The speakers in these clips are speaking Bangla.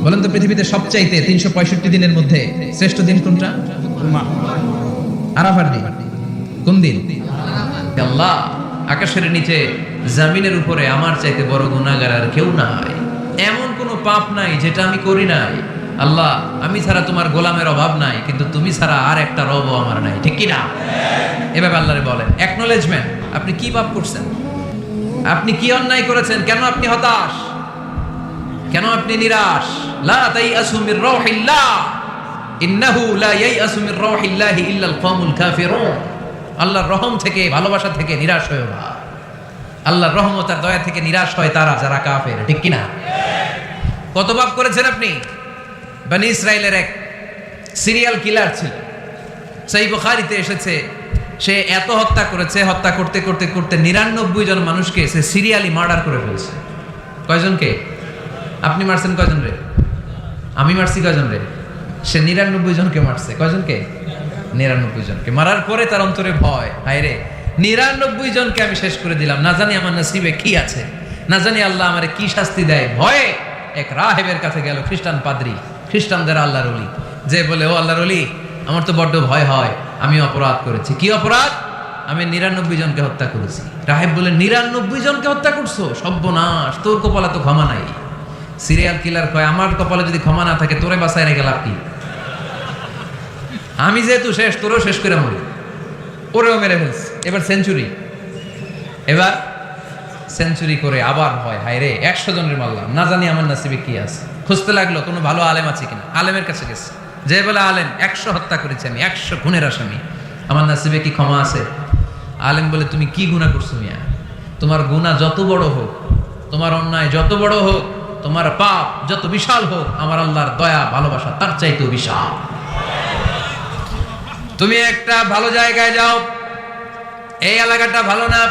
বলেন তো পৃথিবীতে সবচাইতে 365 দিনের মধ্যে শ্রেষ্ঠ দিন কোনটা? আরাফার দিন। কোন দিন? আল্লাহ, আকাশের নিচে জমিনের উপরে আমার চাইতে বড় গুনাহগার আর কেউ নাই, এমন কোনো পাপ নাই যেটা আমি করি নাই। আল্লাহ, আমি ছাড়া তোমার গোলামের অভাব নাই, কিন্তু তুমি ছাড়া আর একটা রবও আমার নাই, ঠিক কি না? এভাবে আল্লাহরে বলেন, অ্যাকনোলেজমেন্ট। আপনি কি পাপ করছেন, আপনি কি অন্যায় করেছেন, কেন আপনি হতাশ, কেন আপনি নিরাশ? লা তাইয়াসু মির রাউহিল্লাহ ইন্নাহু লা ইয়াইয়াসু মির রাউহিল্লাহি ইল্লাল কওমুল কাফিরুন। আল্লাহর রহম থেকে, ভালোবাসা থেকে নিরাশ হয়ো না। আল্লাহর রহমত আর দয়া থেকে নিরাশ হয় তারা যারা কাফের, ঠিক কি না? কত পাপ করেছেন আপনি? বনি ইসরাইলের এক সিরিয়াল কিলার ছিল, সহিহ বুখারীতে এসেছে। সে এত হত্যা করেছে, হত্যা করতে করতে করতে 99 জন মানুষকে সে সিরিয়ালি মার্ডার করে ফেলছে। কয়জনকে? আপনি মারছেন কয়জন রে? আমি মারছি কয়জন রে? সে 99 জনকে মারছে। কয়জনকে? 99 জনকে। মারার পরে তার অন্তরে ভয়, হায় রে 99 জনকে আমি শেষ করে দিলাম, না জানি আমার নসিবে কি আছে, না জানি আল্লাহ আমারে কি শাস্তি দেয়। ভয়ে এক রাহেবের কাছে গেল, খ্রিস্টান পাদ্রী, খ্রিস্টানদের আল্লাহর ওলি, যে বলে, ও আল্লাহর ওলি, আমার তো বড্ড ভয় হয়, আমি অপরাধ করেছি। কি অপরাধ? আমি 99 জনকে হত্যা করেছি। রাহেব বলে, 99 জনকে হত্যা করছো? সর্বনাশ, তোর কপালে তো ক্ষমা নাই। সিরিয়াল কিলার কয়, আমার কপালে যদি ক্ষমা না থাকে তোরে বাঁচায় রেখে লাভ কি? আমি যেহেতু শেষ, তোরও শেষ করে মরি। ওরেও মেরে ফেলছে। এবার সেঞ্চুরি, এবার সেঞ্চুরি করে আবার ভয়, হায় রে 100 জনের মারলাম, না জানি আমার নসিবে কি আছে। খুঁজতে লাগলো কোনো ভালো আলেম আছে কিনা। আলেমের কাছে গেছে, যে বলে, আলেম 100 হত্যা করেছি আমি, 100 খুনের আসামি, আমার নসিবে কি ক্ষমা আছে? আলেম বলে, তুমি কি গুনাহ করছো মিয়া? তোমার গুনাহ যত বড় হোক, তোমার অন্যায় যত বড় হোক, তোমার পাপ যত বিশাল হোক, আমার আল্লাহর দয়া ভালোবাসা তার চাইতেও বিশাল। তুমি একটা ভালো জায়গায় যাও, এই এলাকাটা ভালো না,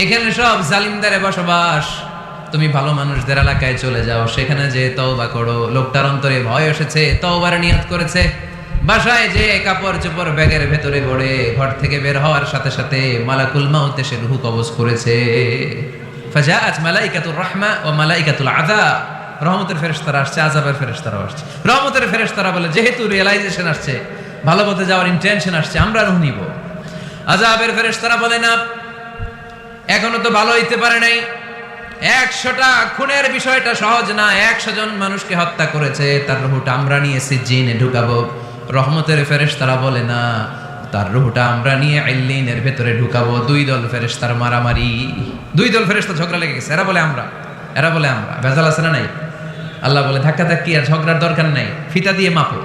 এখানে সব জালিমদারে বসবাস, তুমি ভালো মানুষদের এলাকায় চলে যাও, সেখানে যে তওবা করো। লোকটার অন্তরে ভয় এসেছে, তওবার নিয়ত করেছে। বাসায় যে কাপড় চোপড় ব্যাগের ভেতরে ভরে ঘর থেকে বের হওয়ার সাথে সাথে মালাকুল মাউত এসে রূহ কবজ করেছে। ফাজাআত মালাইকাতুর রাহমা ওয়া মালাইকাতুল আযাব, রহমতের ফেরেশতারা আসছে, আযাবের ফেরেশতারা আসছে। রহমতের ফেরেশতারা বলে, যেহেতু রিয়েলাইজেশন আসছে, ভালো পথে যাওয়ার ইন্টেনশন আসছে, আমরা রূহ নিব। আযাবের ফেরেশতারা বলে, না, এখনো তো ভালো হইতে পারে নাই, 100টা খুনের বিষয়টা সহজ না, 100 জন মানুষকে হত্যা করেছে, তার রূহটা আমরা নিয়ে সিজ্জিনে ঢুকাবো। রহমতের ফেরেশতারা বলে, না, তার রূহটা আমরা নিয়ে ইল্লিনের ভেতরে ঢুকাবো। 2 দল ফেরেশতার মারামারি, 2 দল ফেরেশতা ঝগড়া লেগে গেছে। এরা বলে আমরা, এরা বলে আমরা, ভেজাল আছে না নাই? আল্লাহ বলে, ধাক্কাধাক্কি আর ঝগড়ার দরকার নাই, ফিতা দিয়ে মাপো।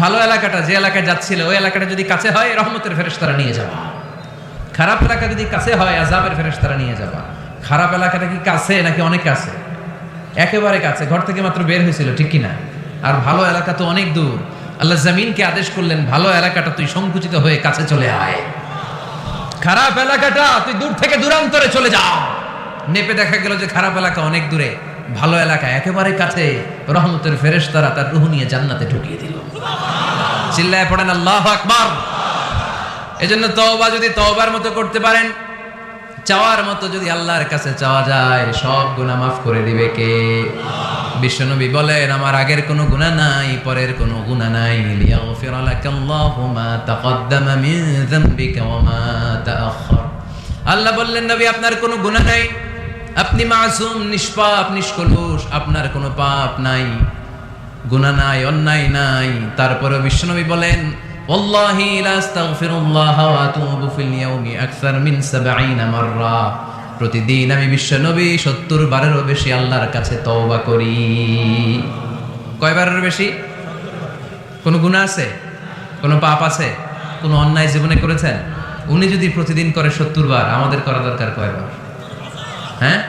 ভালো এলাকাটা, যে এলাকায় যাচ্ছিল, ওই এলাকাটা যদি কাছে হয়, রহমতের ফেরেশতারা নিয়ে যাবা। খারাপ এলাকা যদি কাছে হয়, আযাবের ফেরেশতারা নিয়ে যাবা। খারাপ এলাকাটা কি কাছে নাকি অনেক কাছে? একেবারে কাছে, ঘর থেকে মাত্র বের হয়েছিল, ঠিক কিনা? আর ভালো এলাকা তো অনেক দূর। আল্লাহ জমিনকে আদেশ করলেন, ভালো এলাকাটা তুই সংকুচিত হয়ে কাছে চলে আয়, খারাপ এলাকাটা তুই দূর থেকে দূরান্তরে চলে যা। নেপে দেখা গেল যে খারাপ এলাকা অনেক দূরে, ভালো এলাকা একেবারে কাছে। রহমতের ফেরেশতারা তার রূহ নিয়ে জান্নাতে ঢুকিয়ে দিল। চিল্লায় পড়েন আল্লাহু আকবার। এজন্য তওবা যদি তওবার মতো করতে পারেন, চাওয়ার মতো যদি আল্লাহর কাছে চাওয়া যায়, সব গুনাহ মাফ করে দিবে কে? বিশ্বনবী বলেন, আমার আগের কোনো গুনাহ নাই, পরের কোনো গুনাহ নাই। লিয়াগফিরা লাকাল্লাহু মা তাকদ্দামা মিন যামবিকা ওয়া মা তাআখার। আল্লাহ বললেন, নবী আপনার কোনো গুনাহ নাই, আপনি মাসুম, নিষ্পাপ, নিষ্কলুষ, আপনার কোনো পাপ নাই, গুনাহ নাই, অন্যায় নাই। তারপরে বিশ্বনবী বলেন, ওয়াল্লাহি লা আস্তাগফিরুল্লাহ ওয়া আতুবু ফিল ইয়াউমি আকসার মিন 70 মাররা। প্রতিদিন আমি বিশ্বনবী 70 বারেরও বেশি আল্লাহর কাছে তওবা করি। কয়বারের বেশি? কোনো গুনাহ আছে? কোনো পাপ আছে? কোনো অন্যায় জীবনে করেছেন? উনি যদি প্রতিদিন করে 70 বার, আমাদের করা দরকার কয়বার? হ্যাঁ,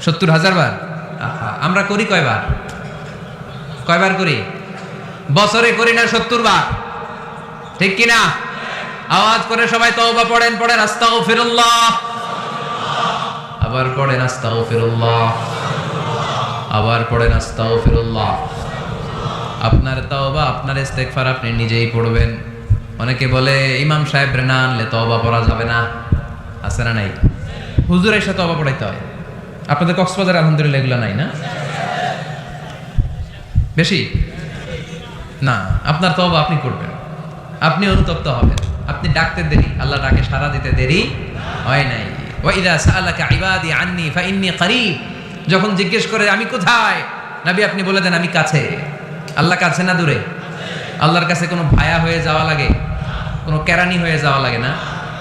70,000 বার। আমরা করি কয়বার? কয়বার করি? বছরে করি না 70 বার, ঠিক কিনা? আওয়াজ করে সবাই তওবা পড়েন, পড়েন আস্তাগফিরুল্লাহ, আবার পড়েন আস্তাগফিরুল্লাহ, আবার পড়েন আস্তাগফিরুল্লাহ। আপনার তওবা, আপনার ইস্তেগফার আপনি নিজেই পড়বেন। অনেকে বলে ইমাম সাহেব রে না আনলে তওবা পড়া যাবে না, আছে না নাই? হুজুরের সাথে তওবা পড়াইতে হয়। আপনাদের কক্সবাজার আলহামদুলিল্লাহ এগুলো নাই না? বেশি না, আপনার তওবা আপনি করবেন, আপনি অনুতপ্ত হবেন, আপনি ডাকতে দেরি, আল্লাহ ডাকে সাড়া দিতে দেরি হয় নাই। ওয়া ইযা সাআলাকা ইবাদি আন্নী ফাইন্নী করিব, যখন জিজ্ঞেস করে আমি কোথায়, নবী আপনি বলে দেন আমি কাছে। আল্লাহ কাছে না দূরে? আল্লাহর কাছে কোনো ভায়া হয়ে যাওয়া লাগে, কোনো কেরানি হয়ে যাওয়া লাগে না,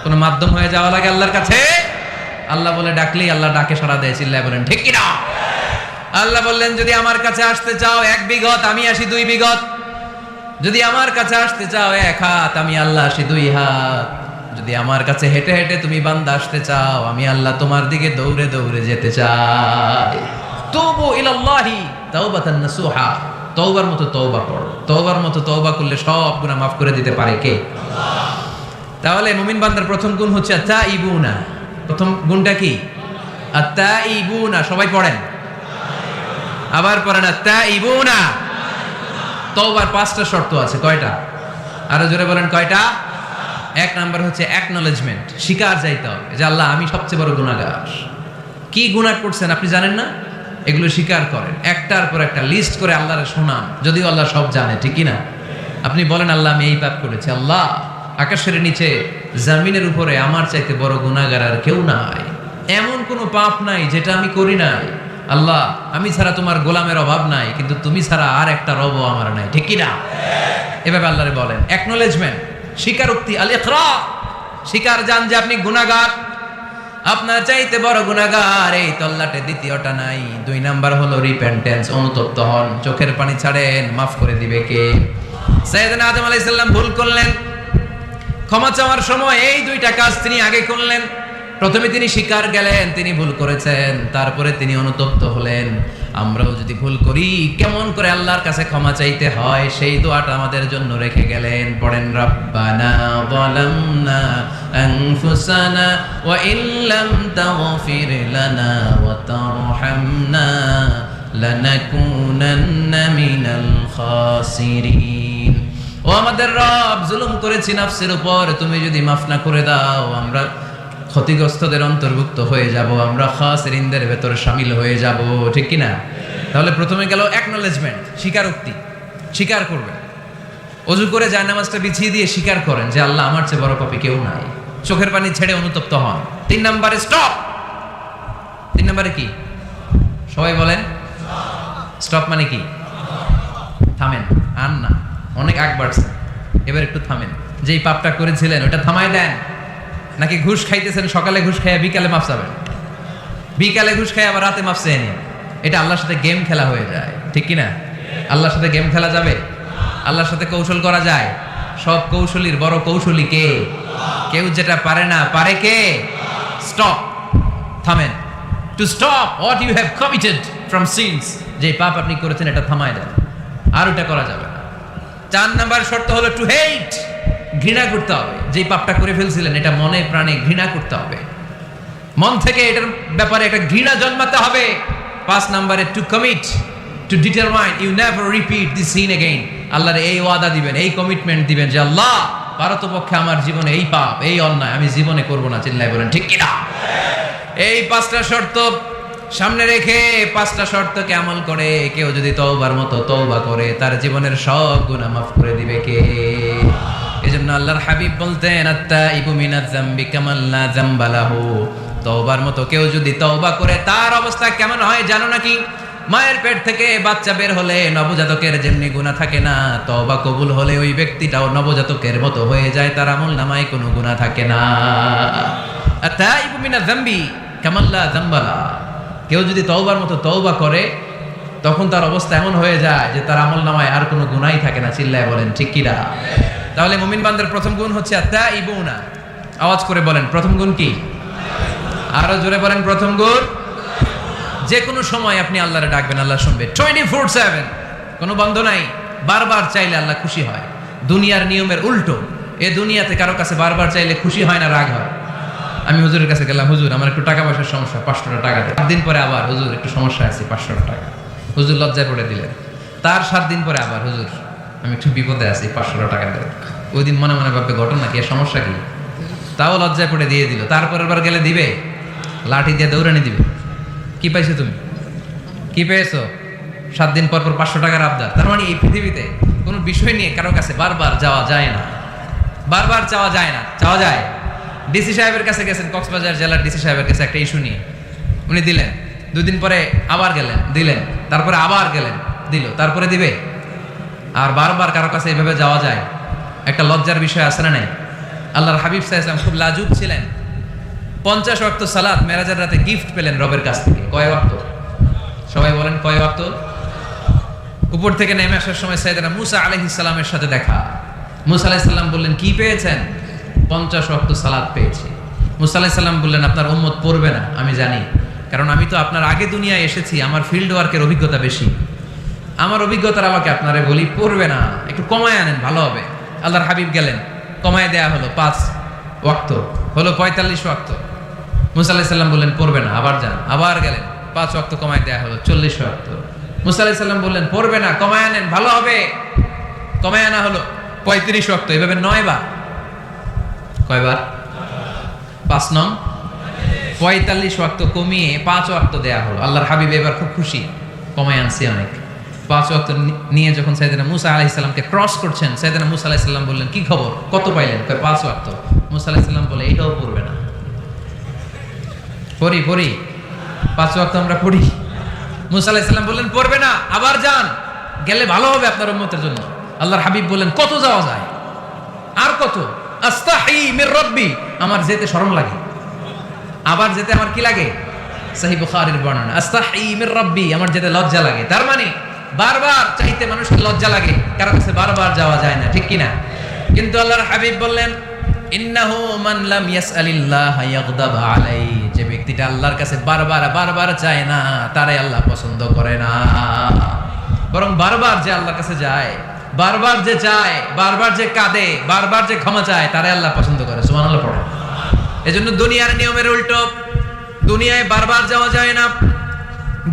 কোনো মাধ্যম হয়ে যাওয়া লাগে আল্লাহর কাছে? আল্লাহ বলে ডাকলেই আল্লাহ ডাকে সাড়া দেয়। চিল্লায় বলেন ঠিক কিনা? আল্লাহ বললেন যদি আমার কাছে আসতে চাও 1 বিঘত, আমি আসি 2 বিঘত। যদি আমার কাছে আসতে চাও 1 হাত, আমি আল্লাহ আসি 2 হাত। যদি আমার কাছে হেঁটে হেঁটে তুমি বান্দা আসতে চাও, আমি আল্লাহ তোমার দিকে দৌড়ে দৌড়ে যেতে চাই। তুবু ইলাল্লাহি তাওবাতান নাসুহা, তওবার মতো তওবা করো। তওবার মতো তওবা করলে সব গুনাহ মাফ করে দিতে পারে কে? আল্লাহ। তাহলে মুমিন বান্দার প্রথম গুণ হচ্ছে আত-তাইবুনা। প্রথম গুণটা কি? আত-তাইবুনা। সবাই পড়েন, আবার পড়েন আত-তাইবুনা। তওবার 5টা শর্ত আছে। কয়টা? আরো জোরে বলেন কয়টা? 1 নাম্বার হচ্ছে অ্যাকনলেজমেন্ট, স্বীকার যাইতে হবে যে আল্লাহ আমি সবচেয়ে বড় গুনাহগার। কি গুনাহ করছেন আপনি জানেন না, এগুলো স্বীকার করেন, একটার পর একটা লিস্ট করে আল্লাহরে শোনান, যদিও আল্লাহ সব জানে, ঠিক কি না? আপনি বলেন আল্লাহ আমি এই পাপ করেছি, আল্লাহ আকাশের নিচে জমিনের উপরে আমার চাইতে বড় গুনাহগার আর কেউ নাই, এমন কোনো পাপ নাই যেটা আমি করি নাই। আল্লাহ আমি ছাড়া তোমার গোলামের অভাব নাই, কিন্তু তুমি ছাড়া আর একটা রবও আমার নাই, ঠিক কি না? এভাবে আল্লাহরে বলেন। অ্যাকনলেজমেন্ট, স্বীকারোক্তি, আল ইকরা, স্বীকার জান যে আপনি গুনাহগার, আপনার চাইতে বড় গুনাহগার এই তল্লাটে দ্বিতীয়টা নাই। 2 নাম্বার হলো রিপেন্টেন্স, অনুতপ্ত হন, চোখের পানি ছাড়েন, মাফ করে দিবে কে? সাইয়েদনা আদম আলাইহিস সালাম ভুল করলেন, ক্ষমা চাওয়ার সময় এই 2টা কাজ তিনি আগে করলেন। প্রথমে তিনি স্বীকার গেলেন তিনি ভুল করেছেন, তারপরে তিনি অনুতপ্ত হলেন। আমরাও যদি ভুল করি কেমন করে আল্লাহর কাছে ক্ষমা চাইতে হয় সেই দোয়াটা আমাদের জন্য রেখে গেলেন। পড়েন রব্বানা যালামনা আনফুসানা ওয়া ইল্লাম তাগফির লানা ওয়া তারহামনা লানাকুনান্না মিনাল খাসিরিন। ও আমাদের রব, জুলুম করেছি নাফসের উপর, তুমি যদি মাফ না করে দাও আমরা ক্ষতিগ্রস্তদের অন্তর্ভুক্ত হয়ে যাব, আমরা খাসিরিনদের ভেতরে শামিল হয়ে যাব, ঠিক কি না? তাহলে প্রথমে গেল অ্যাকনলেজমেন্ট, স্বীকারোক্তি, স্বীকার করবেন। ওযু করে জায়নামাজটা বিছিয়ে দিয়ে স্বীকার করেন যে আল্লাহ আমার চেয়ে বড় পাপী কেউ নাই, চোখের পানি ছেড়ে অনুতপ্ত হন। 3 নম্বরে স্টপ। 3 নম্বরে কি? সবাই বলেন স্টপ মানে কি? থামেন, আর না, অনেক আগ বাড়ছে, এবার একটু থামেন। যেই পাপটা করেছিলেন ওটা থামায় দেন। নাকি ঘুষ খাইতেছেন, সকালে ঘুষ খাইয়া বিকালে মাফ চাবেন, বিকালে ঘুষ খাইয়া আবার রাতে মাফ চেয়ে নিন, এটা আল্লাহর সাথে গেম খেলা হয়ে যায়, ঠিক কি না? আল্লাহর সাথে গেম খেলা যাবে? আল্লাহর সাথে কৌশল করা যায়? সব কৌশলীর বড় কৌশলী কে? কেউ যেটা পারে না, পারে কে? স্টপ, থামেন। To stop what you have committed from sins, যে পাপ আপনি করেছেন এটা থামায় দেন, আর ওটা করা যাবে না। 4 নাম্বার শর্ত হলো টু হেট, ঘৃণা করতে হবে। যেই পাপটা করে ফেলছিলেন এটা মনে প্রাণে ঘৃণা করতে হবে, মন থেকে এটার ব্যাপারে একটা ঘৃণা জন্মাতে হবে। 5 নাম্বারে to commit, to determine you never repeat this sin again. আল্লাহর এই ওয়াদা দিবেন, এই কমিটমেন্ট দিবেন যে আল্লাহ পারতপক্ষে আমার জীবনে এই পাপ, এই অন্যায় আমি জীবনে করব না। চিল্লায় বলেন ঠিক কিনা? এই 5টা শর্ত সামনে রেখে 5টা শর্তকে আমল করে কেউ যদি তওবার মতো তওবা করে তার জীবনের সব গুনাহ মাফ করে দিবে কে? এজন্য আল্লাহর হাবিব বলতেন আত-তাইবু মিনাজ যামবি কামান লা যামবা লাহু। তওবার মতো কেউ যদি তওবা করে তার অবস্থা কেমন হয় জানো নাকি? মায়ের পেট থেকে বাচ্চা বের হলে নবজাতকের যেমনি গুনাহ থাকে না, তওবা কবুল হলে ওই ব্যক্তিটাও নবজাতকের মতো হয়ে যায়, তার আমলনামায় কোনো গুনাহ থাকে না। আত-তাইবু মিনাজ যামবি কামান লা যামবা লাহু। কেউ যদি তওবার মতো তওবা করে তখন তার অবস্থা এমন হয়ে যায় যে তার আমলনামায় আর কোনো গুনাহই থাকে না। চিল্লায় বলেন ঠিক কি না? তাহলে মুমিন বান্দার প্রথম গুণ হচ্ছে আত-তাইবুনা। আওয়াজ করে বলেন প্রথম গুণ কি? আরো জোরে বলেন প্রথম গুণ। যে কোনো সময় আপনি আল্লাহরে ডাকবেন, আল্লাহ শুনবে 24/7, কোনো বন্ধ নাই। বারবার চাইলে আল্লাহ খুশি হয়। দুনিয়ার নিয়মের উল্টো, এ দুনিয়াতে কারো কাছে বারবার চাইলে খুশি হয় না, রাগ হয়। আমি হুজুরের কাছে গেলাম, হুজুর আমার একটু টাকা পয়সার সমস্যা, 500 টাকা দেন। 7 দিন পরে আবার হুজুর একটু সমস্যা আছে, 500 টাকা। হুজুর লজ্জায় পড়ে দিলেন। তার 7 দিন পরে আবার হুজুর আমি একটু বিপদে আছি, 500 টাকা দেন। ওই দিন মনে মনে ভাববে ঘটনা কি, সমস্যা কি, তাও লজ্জায় পড়ে দিয়ে দিল। তারপরের বার গেলে দিবে, লাঠি দিয়ে দৌড়ানি দিবে। কি পাইছো তুমি? কি পেয়েছো? 7 দিন পর পর 500 টাকার আবদার। তার মানে এই পৃথিবীতে কোনো বিষয় নিয়ে কারো কাছে বারবার যাওয়া যায় না, বারবার চাওয়া যায় না। চাওয়া যায়? ডিসি সাহেবের কাছে গেছেন, কক্সবাজার জেলার ডিসি সাহেবের কাছে একটা ইস্যু নিয়ে, উনি দিলেন, 2 দিন পরে আবার গেলেন, দিলেন, তারপরে আবার গেলেন, দিল, তারপরে দিবে। আর বারবার কারো কাছে এইভাবে যাওয়া যায়? একটা লজ্জার বিষয় আছে না নাই? আল্লাহর হাবিব সাল্লাল্লাহু আলাইহি ওয়াসাল্লাম খুব লাজুক ছিলেন। 50 ওয়াক্ত সালাত মেরাজের রাতে গিফট পেলেন রবের কাছ থেকে। কয় ওয়াক্ত? সবাই বলেন কয় ওয়াক্ত? উপর থেকে নেমে আসার সময় সাইয়েদনা মুসা আলাইহিস সালামের সাথে দেখা। মুসা আলাইহিস সালাম বললেন, কি পেয়েছেন? 50 ওয়াক্ত সালাত পেয়েছি। মুসা আলাইহিস সালাম বললেন, আপনার উম্মত পড়বে না, আমি জানি, কারণ আমি তো আপনার আগে দুনিয়ায় এসেছি, আমার ফিল্ড ওয়ার্কের অভিজ্ঞতা বেশি, আমার অভিজ্ঞতার আমাকে আপনারে বলি পড়বে না, একটু কমায় আনেন ভালো হবে। আল্লাহর হাবিব গেলেন, কমায় দেয়া হলো 5 ওয়াক্ত, হলো 45 ওয়াক্ত। মুসা আলাইহিস সালাম বললেন পড়বে না, আবার যান, আবার গেলেন, 5 ওয়াক্ত কমায় দেয়া হলো 40 ওয়াক্ত। মুসা আলাইহিস সালাম বললেন পড়বে না, কমায় আনেন ভালো হবে, কমায় আনা হলো 35 ওয়াক্ত। এভাবে 9 বার। কয়বার? 5 নং 45 ওয়াক্ত কমিয়ে 5 ওয়াক্ত দেয়া হলো। আল্লাহর হাবিব এবার খুব খুশি, কমায় আনছি অনেক। 5 ওয়াক্ত নিয়ে যখন সাইয়েদনা মুসা আলাইহিস সালামকে ক্রস করছেন, সাইয়েদনা মুসা আলাইহিস সালাম বললেন, কি খবর, কত পাইলেন? 5 ওয়াক্ত। মুসা আলাইহিস সালাম বলে, এটাও পড়বে না। পড়ি 5 ওয়াক্ত আমরা পড়ি। মুসা আলাইহিস সালাম বললেন পড়বে না, আবার যান, গেলে ভালো হবে আপনার উম্মতের জন্য। আল্লাহর হাবিব বললেন, কত যাওয়া যায়? আর কত? আস্তাহি মির রাব্বি, আমার যেতে শরম লাগে, আবার যেতে আমার কি লাগে? সহিহ বুখারীর বর্ণনা, আস্তাহি মির রাব্বি, আমার যেতে লজ্জা লাগে। তার মানে বারবার চাইতে মানুষের লজ্জা লাগে, কারো কাছে বারবার যাওয়া যায় না, ঠিক কি না? কিন্তু আল্লাহর হাবিব বললেন, ইন্নাহু মান লাম ইয়াসআলিল্লাহ ইয়াগদাব আলাইহি, যে ব্যক্তিটা আল্লাহর কাছে বারবার চায় না, তারে আল্লাহ পছন্দ করে না। বরং বারবার যে আল্লাহর কাছে যায়, বারবার যে চায়, বারবার যে কাঁদে, বারবার যে ক্ষমা চায়, তারে আল্লাহ পছন্দ করে। সুবহানাল্লাহ পড়ো। এজন্য দুনিয়ার নিয়মের উল্টো, দুনিয়ায় বারবার যাওয়া যায় না,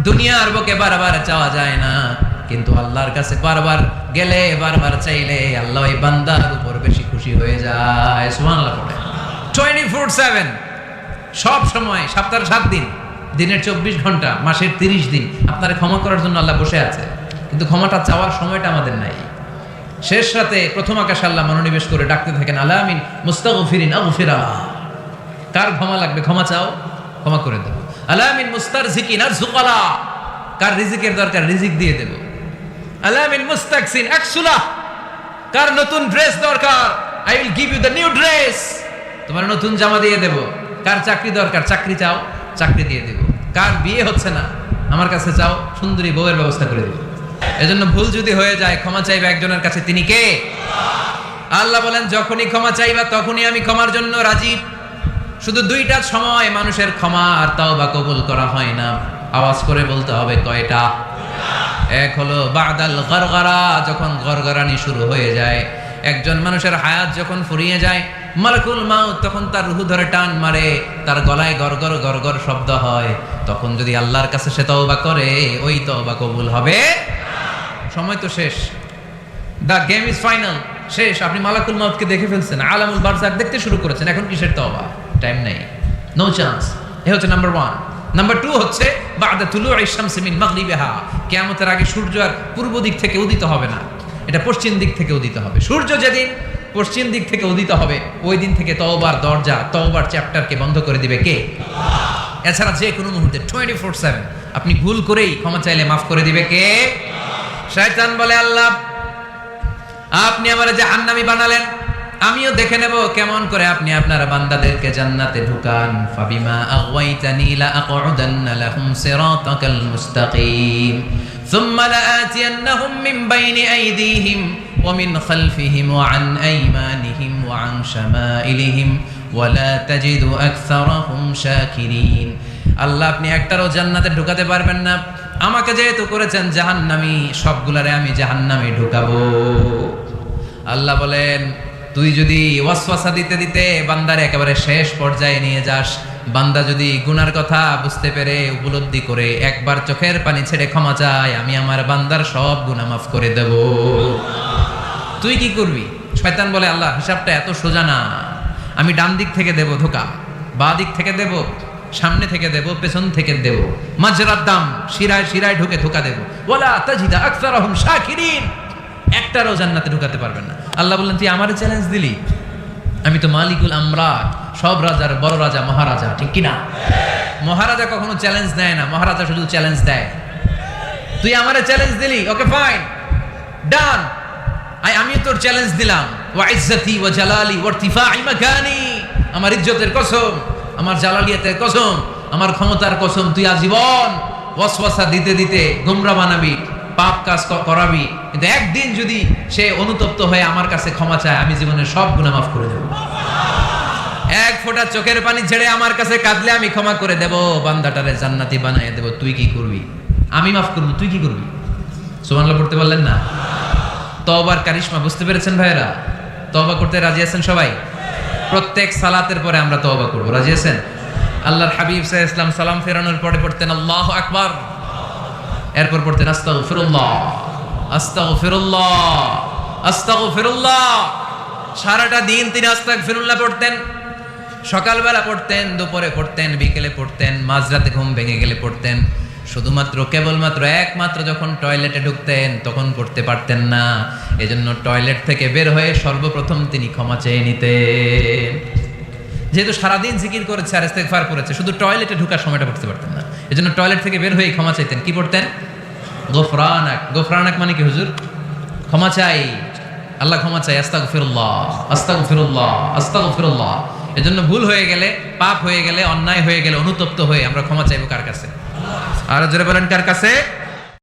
দুনিয়ার বুকে বারবার চাওয়া যায় না, কিন্তু আল্লাহর কাছে বারবার গেলে, বারবার চাইলে আল্লাহ এই বান্দার উপর বেশি খুশি হয়ে যায়। সুবহানাল্লাহ পড়ে। 24/7, সব সময়, সপ্তাহের 7 দিন, দিনের 24 ঘন্টা, মাসের 30 দিন আপনারে ক্ষমা করার জন্য আল্লাহ বসে আছে, কিন্তু ক্ষমাটা চাওয়ার সময়টা আমাদের নাই। শেষ রাতে প্রথম আকাশে আল্লাহ মনোনিবেশ করে ডাকতে থাকেন, আলামিন মুস্তাগফিরিন আগফিরা, কার ক্ষমা লাগবে ক্ষমা চাও, ক্ষমা করে দাও। আলামিন মুস্তারজিকিন আরজুকালা, কার রিজিকের দরকার রিজিক দিয়ে দেব। আলামিন মুস্তাকসিন আকসুলা, কার নতুন ড্রেস দরকার, I will give you the new dress, তোমার নতুন জামা দিয়ে দেব। কার চাকরি দরকার, চাকরি চাও, চাকরি দিয়ে দেব। কার বিয়ে হচ্ছে না, আমার কাছে চাও, সুন্দরী বউয়ের ব্যবস্থা করে দেব। এজন্য ভুল যদি হয়ে যায়, ক্ষমা চাইবে একজনের কাছে, তিনি কে? আল্লাহ বলেন, যখনই ক্ষমা চাইবা তখনই আমি ক্ষমার জন্য রাজি। শুধু 2টা সময় মানুষের ক্ষমা আর তাওবা কবুল করা হয় না, আওয়াজ করে বলতে হবে কয়টা? এক হলো বাদাল গরগরা, যখন গরগরানি শুরু হয়ে যায়, একজন মানুষের হায়াত যখন ফুরিয়ে যায়, মালাকুল মাউত তখন তার রূহ ধরে টান মারে, তার গলায় গরগর গরগর শব্দ হয়, তখন যদি আল্লাহর কাছে সে তওবা করে, ওই তওবা কবুল হবে। সময় তো শেষ, দ্য গেম ইজ ফাইনাল, শেষ। আপনি মালাকুল মাউতকে দেখে ফেলছেন, আলামুল বারজাক দেখতে শুরু করেছেন, এখন কিসের তওবা? টাইম নাই, নো চান্স। এ হচ্ছে নাম্বার 1। নাম্বার 2 হচ্ছে বাদা তুলুই শামসি মিন মাগরিবিহা, কিয়ামতের আগে সূর্য আর পূর্ব দিক থেকে উদিত হবে না, এটা পশ্চিম দিক থেকে উদিত হবে। সূর্য যেদিন পশ্চিম দিক থেকে উদিত হবে, ওই দিন থেকে তওবার দরজা, তওবার চ্যাপ্টারকে বন্ধ করে দিবে কে? আল্লাহ। এছাড়া যে কোনো মুহূর্তে 24/7 আপনি ভুল করেই ক্ষমা চাইলে মাফ করে দিবে কে? শয়তান বলে, আল্লাহ আপনি আমারে জাহান্নামী বানালেন, আমিও দেখে নেব কেমন করে আপনি আপনার বান্দাদেরকে জান্নাতে ঢুকান। ফাবিমা আগওয়াইতানি লা আকউদান্না লাহুম সিরাতাকাল মুস্তাকিম সুম্মা লাআতিয়ান্নাহুম মিন বাইনি আইদিহিম ওয়া মিন খালফিহিম ওয়া আন আইমানিহিম ওয়া আন শামাইলিহিম ওয়া লা তাজিদু আকসারাহুম শাকিরিন। আল্লাহ আপনি একটারও জান্নাতে ঢুকাতে পারবেন না, আমাকে যেহেতু করেছেন জাহান্নামী, সবগুলারে আমি জাহান্নামে ঢুকাবো। আল্লাহ বলেন, তুই যদি ওয়াসওয়াসা দিতে দিতে বান্দার একেবারে শেষ পর্যায়ে নিয়ে যাস, বান্দা যদি গুনার কথা বুঝতে পেরে উপলব্ধি করে একবার চোখের পানি ছেড়ে ক্ষমা চায়, আমি আমার বান্দার সব গুনাহ মাফ করে দেব। তুই কি করবি? শয়তান বলে, আল্লাহ হিসাবটা এত সোজা না, আমি ডান দিক থেকে দেব ধোকা, বাঁ দিক থেকে দেব, সামনে থেকে দেব, পেছন থেকে দেব, মাজরাদ দাম, শিরায় শিরায় ঢুকে ধোকা দেব। ওয়ালা তাজিদা আকসারহুম শাকিরিন, একটারও জান্নাতে ঢুকাতে পারবেন না। আল্লাহ বললেন তুই আমারে চ্যালেঞ্জ দিলি, আমি তো মালিকুল আমরাত, সব রাজার বড় রাজা, মহারাজা, ঠিক কি না? মহারাজা কখনো চ্যালেঞ্জ দেয় না, মহারাজা শুধু চ্যালেঞ্জ দেয়। তুই আমারে চ্যালেঞ্জ দিলি, ওকে ফাইন, ডান, আমি তোর চ্যালেঞ্জ দিলাম। ওয়া ইজ্জতি ওয়া জালালি ওয়া ইরতিফাই মাকানি, আমার ইজ্জতের কসম, আমার জালালিয়াতের কসম, আমার ক্ষমতার কসম, তুই আজীবন ওয়াসওয়াসা দিতে দিতে গোমরা বানাবি, পাপ কাজ করাবি, কিন্তু একদিন যদি সে অনুতপ্ত হয়ে আমার কাছে ক্ষমা চায়, আমি জীবনের সব গুনাহ মাফ করে দেব। এক ফোঁটা চোখের পানি ছেড়ে আমার কাছে কাঁদলে আমি ক্ষমা করে দেব, বান্দাটারে জান্নাতি বানিয়ে দেব। তুই কি করবি? আমি মাফ করব, তুই কি করবি? সুবহানাল্লাহ পড়তে পারলেন না? তওবার কারিশমা বুঝতে পেরেছেন ভাইরা? তওবা করতে রাজি আছেন সবাই? প্রত্যেক সালাতের পরে আমরা তওবা করব, রাজি আছেন? আল্লাহর হাবিব সাল্লাল্লাহু আলাইহি ওয়াসাল্লাম সালাম ফেরানোর পরে পড়তেন আল্লাহু আকবার, এরপর পড়তেন আস্তাগফিরুল্লাহ, আস্তাগফিরুল্লাহ, আস্তাগফিরুল্লাহ। সারাটা দিন তিনি আস্তাগফিরুল্লাহ পড়তেন। সকালবেলা পড়তেন, দুপুরে পড়তেন, বিকেলে পড়তেন, মাঝরাতে ঘুম ভেঙে গেলে পড়তেন। শুধুমাত্র কেবলমাত্র একমাত্র যখন টয়লেটে ঢুকতেন তখন পড়তে পারতেন না, এজন্য টয়লেট থেকে বের হয়ে সর্বপ্রথম তিনি ক্ষমা চেয়ে নিতেন। যেহেতু সারাদিন জিকির করেছে আর ইস্তেগফার করেছে, শুধু টয়লেটে ঢোকার সময়টা পড়তে পারতেন না, এজন্য টয়লেট থেকে বের হয়ে ক্ষমা চাইতেন। কি পড়তেন? গফরানাক। গফরানাক মানে কি হুজুর? ক্ষমা চাই, আল্লাহ ক্ষমা চাই, আস্তাগফিরুল্লাহ, আস্তাগফিরুল্লাহ, আস্তাগফিরুল্লাহ। এজন্য ভুল হয়ে গেলে, পাপ হয়ে গেলে, অন্যায় হয়ে গেলে অনুতপ্ত হয়ে আমরা ক্ষমা চাইবো কার কাছে? আর জোরে বলেন, কার কাছে?